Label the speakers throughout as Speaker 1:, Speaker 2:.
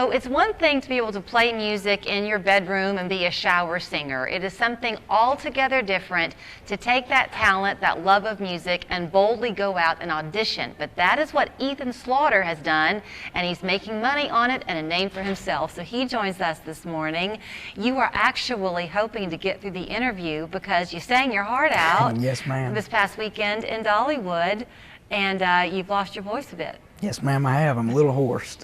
Speaker 1: So it's one thing to be able to play music in your bedroom and be a shower singer. It is something altogether different to take that talent, that love of music, and boldly go out and audition. But that is what Ethan Slaughter has done, and he's making money on it and a name for himself. So he joins us this morning. You are actually hoping to get through the interview because you sang your heart out
Speaker 2: Yes, ma'am.
Speaker 1: this past weekend in Dollywood, and you've lost your voice a bit.
Speaker 2: Yes, ma'am, I have. I'm a little hoarse.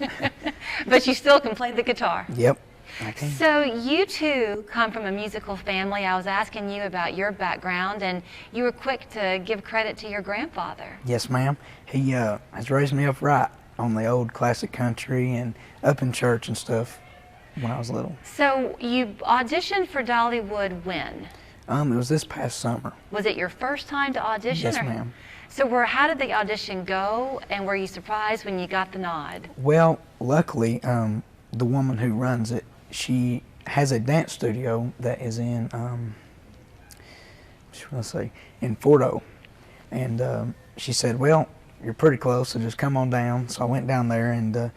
Speaker 1: But you still can play the guitar.
Speaker 2: Yep, I can.
Speaker 1: So you two come from a musical family. I was asking you about your background, and you were quick to give credit to your grandfather.
Speaker 2: Yes, ma'am. He has raised me up right on the old classic country and up in church and stuff when I was little.
Speaker 1: So you auditioned for Dollywood when?
Speaker 2: It was this past summer.
Speaker 1: Was it your first time to audition?
Speaker 2: Yes, ma'am.
Speaker 1: So how did the audition go, and were you surprised when you got the nod?
Speaker 2: Well, luckily, the woman who runs it, she has a dance studio that is in, in Fordo. And she said, well, you're pretty close, so just come on down. So I went down there, and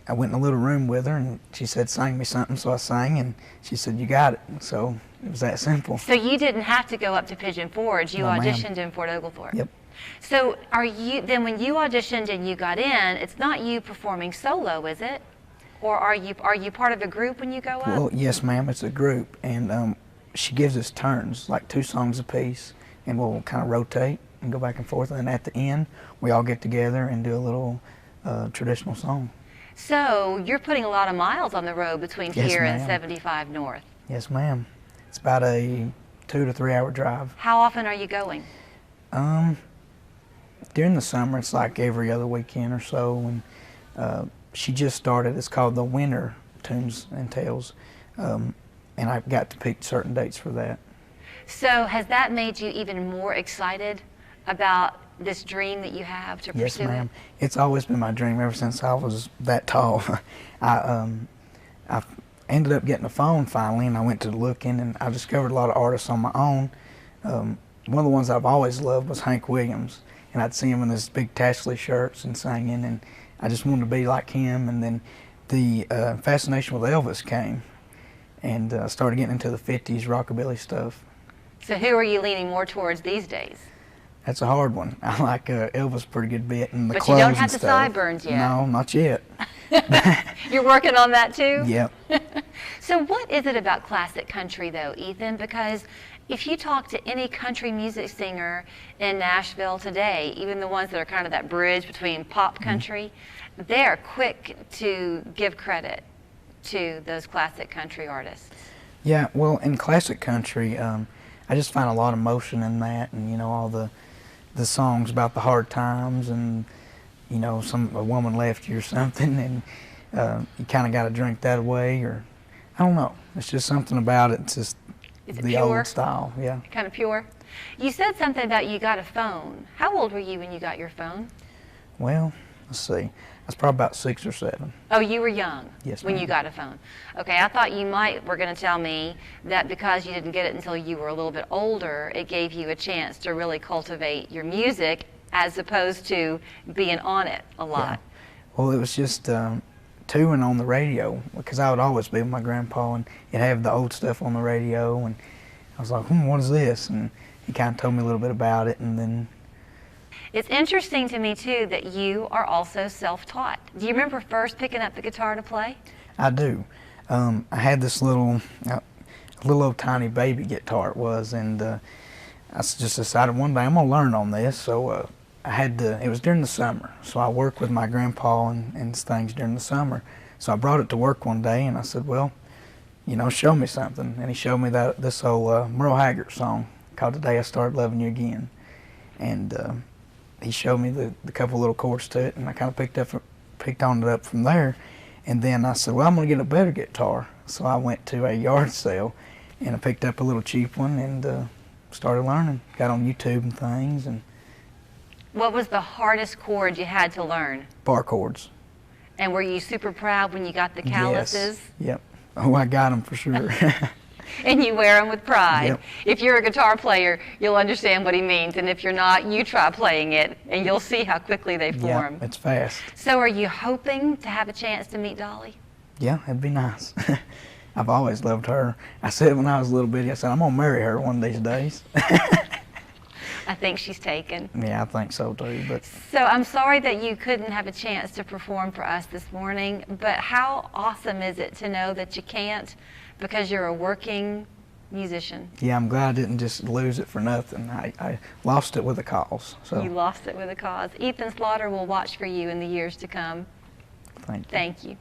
Speaker 2: I went in a little room with her, and she said, sing me something. So I sang, and she said, you got it. So it was that simple.
Speaker 1: So you didn't have to go up to Pigeon Forge. You
Speaker 2: No, ma'am.
Speaker 1: auditioned in Fort Oglethorpe.
Speaker 2: Yep.
Speaker 1: So then when you auditioned and you got in, it's not you performing solo, is it? Or are you part of a group when you go up?
Speaker 2: Well, yes, ma'am, it's a group, and she gives us turns, like 2 songs apiece, and we'll kind of rotate and go back and forth, and then at the end, we all get together and do a little traditional song.
Speaker 1: So you're putting a lot of miles on the road between
Speaker 2: Yes,
Speaker 1: here and
Speaker 2: ma'am.
Speaker 1: 75 North.
Speaker 2: Yes, ma'am. It's about a 2 to 3 hour drive.
Speaker 1: How often are you going?
Speaker 2: During the summer, it's like every other weekend or so, and she just started. It's called the Winter Tunes and Tales, and I got to pick certain dates for that.
Speaker 1: So has that made you even more excited about this dream that you have to
Speaker 2: Yes,
Speaker 1: pursue
Speaker 2: ma'am. It's always been my dream ever since I was that tall. I ended up getting a phone finally, and I went to looking, and I discovered a lot of artists on my own. One of the ones I've always loved was Hank Williams, and I'd see him in his big tassel shirts and singing, and I just wanted to be like him. And then the fascination with Elvis came, and started getting into the 50s rockabilly stuff.
Speaker 1: So who are you leaning more towards these days?
Speaker 2: That's a hard one. I like Elvis pretty good bit, and the
Speaker 1: But you
Speaker 2: clothes
Speaker 1: don't have
Speaker 2: and
Speaker 1: the
Speaker 2: stuff.
Speaker 1: sideburns yet.
Speaker 2: No, not yet.
Speaker 1: You're working on that too?
Speaker 2: Yep.
Speaker 1: So what is it about classic country though, Ethan? Because if you talk to any country music singer in Nashville today, even the ones that are kind of that bridge between pop country, they're quick to give credit to those classic country artists.
Speaker 2: Yeah, well, in classic country, I just find a lot of emotion in that, and you know, all the songs about the hard times, and you know, a woman left you or something, and you kind of got to drink that away, or I don't know. It's just something about it. It's just the
Speaker 1: pure?
Speaker 2: old style. Yeah.
Speaker 1: Kind of pure. You said something about you got a phone. How old were you when you got your phone?
Speaker 2: Well, let's see. I was probably about 6 or 7.
Speaker 1: Oh, you were young
Speaker 2: Yes,
Speaker 1: when
Speaker 2: ma'am.
Speaker 1: you got a phone. Okay, I thought you were going to tell me that because you didn't get it until you were a little bit older, it gave you a chance to really cultivate your music as opposed to being on it a lot.
Speaker 2: Yeah. Well, it was just touring on the radio, because I would always be with my grandpa, and he'd have the old stuff on the radio, and I was like, what is this? And he kind of told me a little bit about it, and then...
Speaker 1: It's interesting to me, too, that you are also self-taught. Do you remember first picking up the guitar to play?
Speaker 2: I do. I had this little old tiny baby guitar it was, and I just decided one day I'm going to learn on this, so it was during the summer, so I worked with my grandpa and things during the summer. So I brought it to work one day, and I said, well, you know, show me something. And he showed me this old Merle Haggard song called The Day I Started Loving You Again. And he showed me the couple little chords to it, and I kind of picked on it up from there. And then I said, well, I'm going to get a better guitar. So I went to a yard sale, and I picked up a little cheap one and started learning. Got on YouTube and things. And
Speaker 1: What was the hardest chord you had to learn?
Speaker 2: bar chords.
Speaker 1: And were you super proud when you got the calluses?
Speaker 2: Yes. Yep. Oh, I got them for sure.
Speaker 1: And you wear them with pride.
Speaker 2: Yep.
Speaker 1: If you're a guitar player, you'll understand what he means. And if you're not, you try playing it, and you'll see how quickly they form.
Speaker 2: Yeah, it's fast.
Speaker 1: So are you hoping to have a chance to meet Dolly?
Speaker 2: Yeah, it'd be nice. I've always loved her. I said when I was a little bitty, I said, I'm going to marry her one of these days.
Speaker 1: I think she's taken.
Speaker 2: Yeah, I think so too. But
Speaker 1: So I'm sorry that you couldn't have a chance to perform for us this morning, but how awesome is it to know that you can't because you're a working musician?
Speaker 2: yeah, I'm glad I didn't just lose it for nothing. I lost it with a cause. So
Speaker 1: You lost it with a cause. Ethan Slaughter will watch for you in the years to come.
Speaker 2: thank you.
Speaker 1: Thank you.